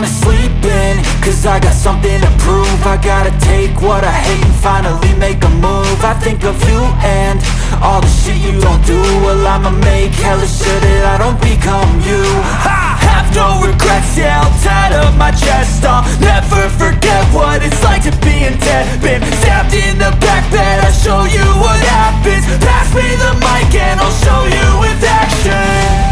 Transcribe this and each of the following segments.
wanna sleep in, cause I got something to prove. I gotta take what I hate and finally make a move. I think of you and all the shit you don't do. Well, I'ma make hella sure that I don't become you. I have no regrets, yeah, I'll tie up my chest. I'll never forget what it's like to be in debt. Been stabbed in the back bed, I'll show you what happens. Pass me the mic and I'll show you with action.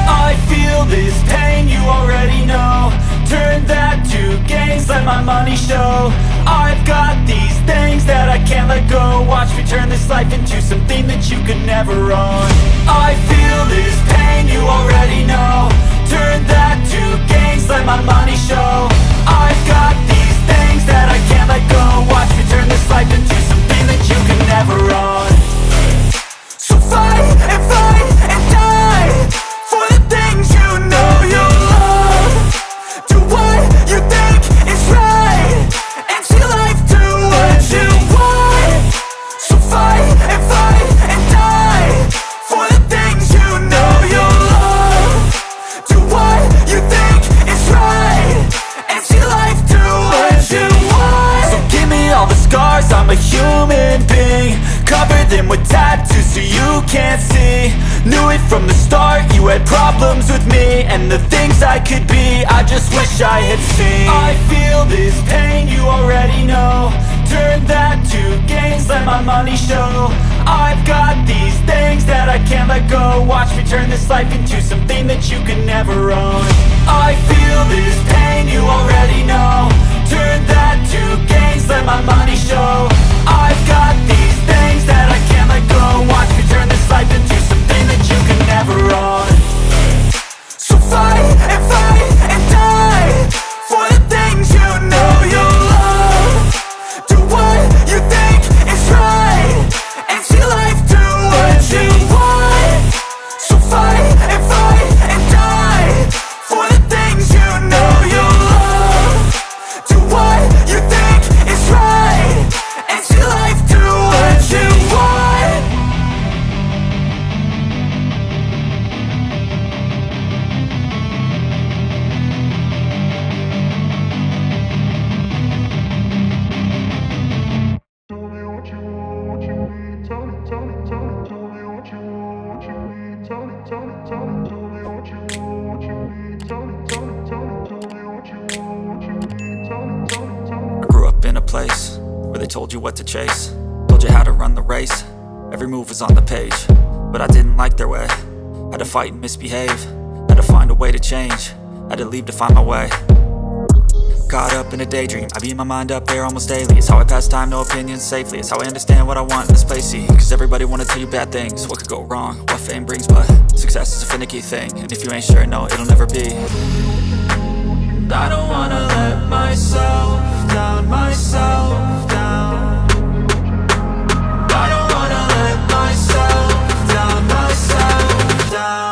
I feel this pain, you already know. Turn that to gains, let my money show. I've got these things that I can't let go. Watch me turn this life into something that you could never own. I feel this pain, you already know. Turn that to gains, let my money show. I've got these things that I can't let go. Watch me turn this life into something that you could never own. So fight and die for the things you know you love. Do what you think is right and see life do what you want. So fight and die for the things you know you love. Do what you think is right and see life do what you want. So give me all the scars, I'm a human being. Cover them with tattoos so you can't see. Knew it from the start, you had problems with me and the things I could be, I just wish I had seen. I feel this pain, you already know. Turn that to gains, let my money show. I've got these things that I can't let go. Watch me turn this life into something that you can never own. I feel this pain, you already know. Turn that to gains, let my money show. I've got these things that I can't let go. Watch me turn this life into something that you can never own. So fight and die for the things you know you love. Do what you think is right and see life do what you want. So fight and die for the things you know you love. Do what you think is right and see life do what you want. I grew up in a place where they told you what to chase, told you how to run the race. Every move was on the page, but I didn't like their way. Had to fight and misbehave, had to find a way to change, had to leave to find my way. Caught up in a daydream, I beat my mind up there almost daily. It's how I pass time, no opinions safely. It's how I understand what I want in this place, see. Cause everybody wanna tell you bad things, what could go wrong, what fame brings. But success is a finicky thing, and if you ain't sure, no, it'll never be. I don't wanna let myself down, myself down. I don't wanna let myself down, myself down.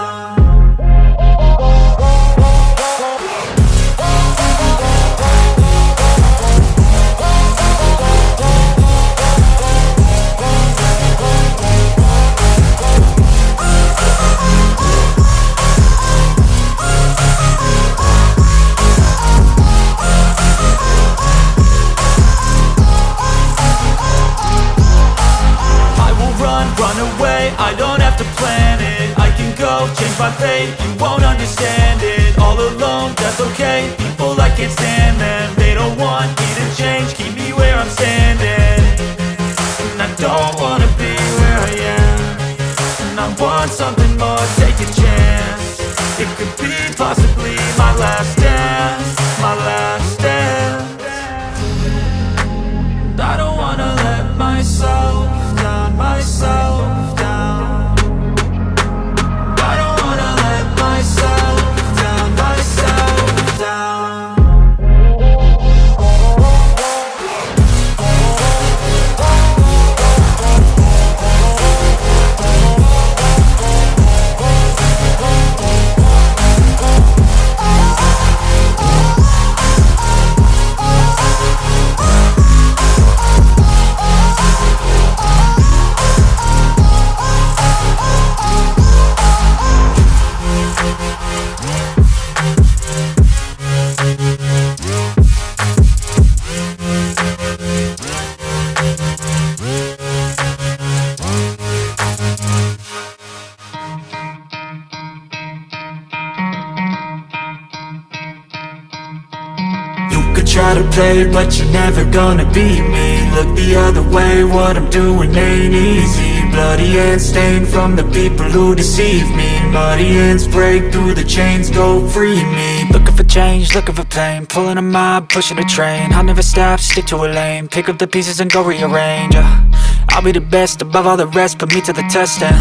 Run away, I don't have to plan it. I can go, change my fate, you won't understand it. All alone, that's okay, people I can't stand them. They don't want me to change, keep me where I'm standing. And I don't wanna be where I am, and I want something more, take a chance. It could be possibly my last dance, my last dance. I don't wanna let myself down, myself down. I don't wanna let myself down, myself down. try to play, but you're never gonna beat me. Look the other way, what I'm doing ain't easy. Bloody hands stained from the people who deceive me. Muddy hands break through the chains, go free me. Looking for change, looking for pain, pulling a mob, pushing a train. I'll never stop, stick to a lane, pick up the pieces and go rearrange. I'll be the best above all the rest, put me to the test and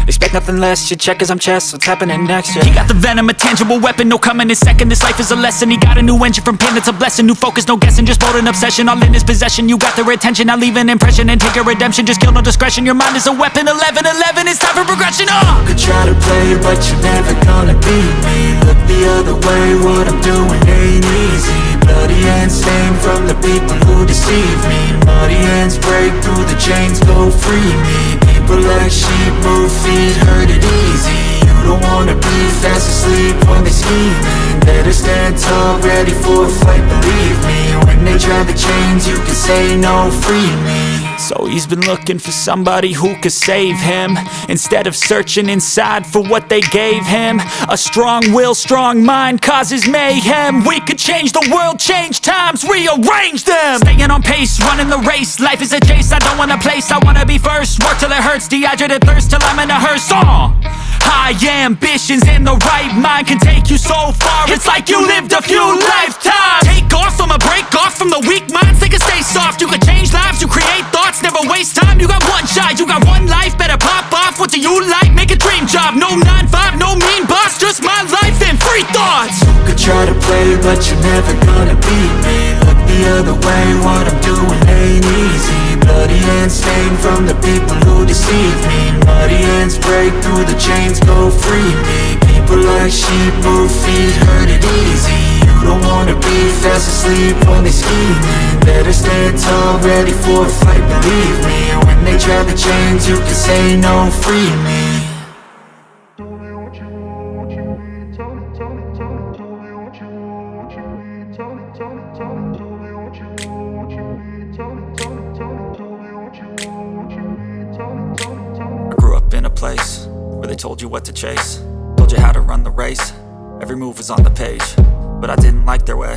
expect nothing less, your check is I'm chess, what's happening next, yeah. He got the venom, a tangible weapon, no coming in second. This life is a lesson, he got a new engine from pain, it's a blessing. New focus, no guessing, just bold and obsession, all in his possession. You got their attention, I'll leave an impression and take your redemption. Just kill, no discretion, your mind is a weapon. 11-11, it's time for progression, You could try to play, but you're never gonna beat me. Look the other way, what I'm doing ain't easy. Bloody hands stained from the people who deceive me. Muddy hands break through the chains, go free me. People like sheep, move feet, hurt it easy. You don't wanna be fast asleep when they scheming. Better stand tall, ready for a fight, believe me. When they try the chains, you can say no, free me. So he's been looking for somebody who could save him, instead of searching inside for what they gave him. A strong will, strong mind causes mayhem. We could change the world, change times, rearrange them. Staying on pace, running the race, life is a chase. I don't want a place, I wanna be first. Work till it hurts, dehydrated thirst till I'm in a hearse. High ambitions in the right mind can take you so far. It's like you lived a few lifetimes. Take off, I'ma break off from the weak minds. They can stay soft, you can change lives, you create thoughts, never waste time. You got one shot, you got one life, better pop off. What do you like? Make a dream job. No 9-5, no mean boss, just my life and free thoughts. You could try to play, but you're never gonna beat me. Look the other way, what I'm doing ain't easy. Bloody hands stained from the people who deceive me. Muddy hands break through the chains, go free me. People like sheep, move feet, hurt it easy. You don't wanna be fast asleep when they scheming. Better stand tall, ready for a fight, believe me. When they try the chains, you can say no, free me. I grew up in a place where they told you what to chase, told you how to run the race. Every move was on the page, but I didn't like their way.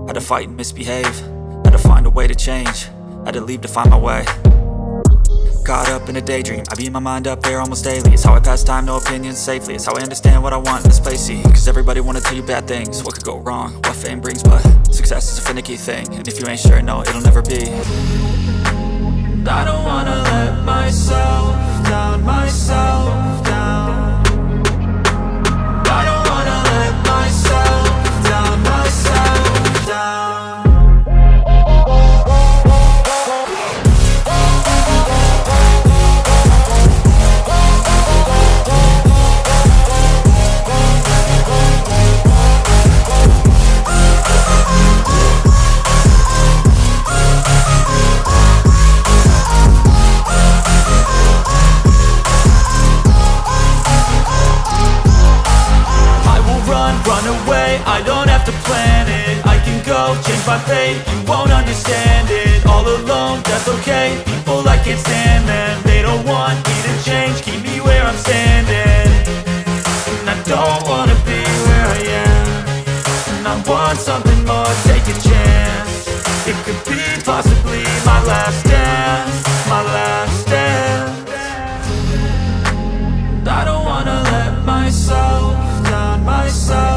Had to fight and misbehave, had to find a way to change, had to leave to find my way. Caught up in a daydream, I beat my mind up there almost daily. It's how I pass time, no opinions safely. It's how I understand what I want in this place, see. Cause everybody wanna tell you bad things, what could go wrong, what fame brings. But success is a finicky thing, and if you ain't sure, no, it'll never be. And I don't wanna let myself down, myself down. I don't wanna let myself down, myself down. I don't have to plan it, I can go change my fate. You won't understand it, all alone, that's okay. People I can't stand them, they don't want me to change. Keep me where I'm standing, and I don't wanna be where I am. And I want something more, take a chance. It could be possibly my last dance, my last dance. And I don't wanna let myself down, myself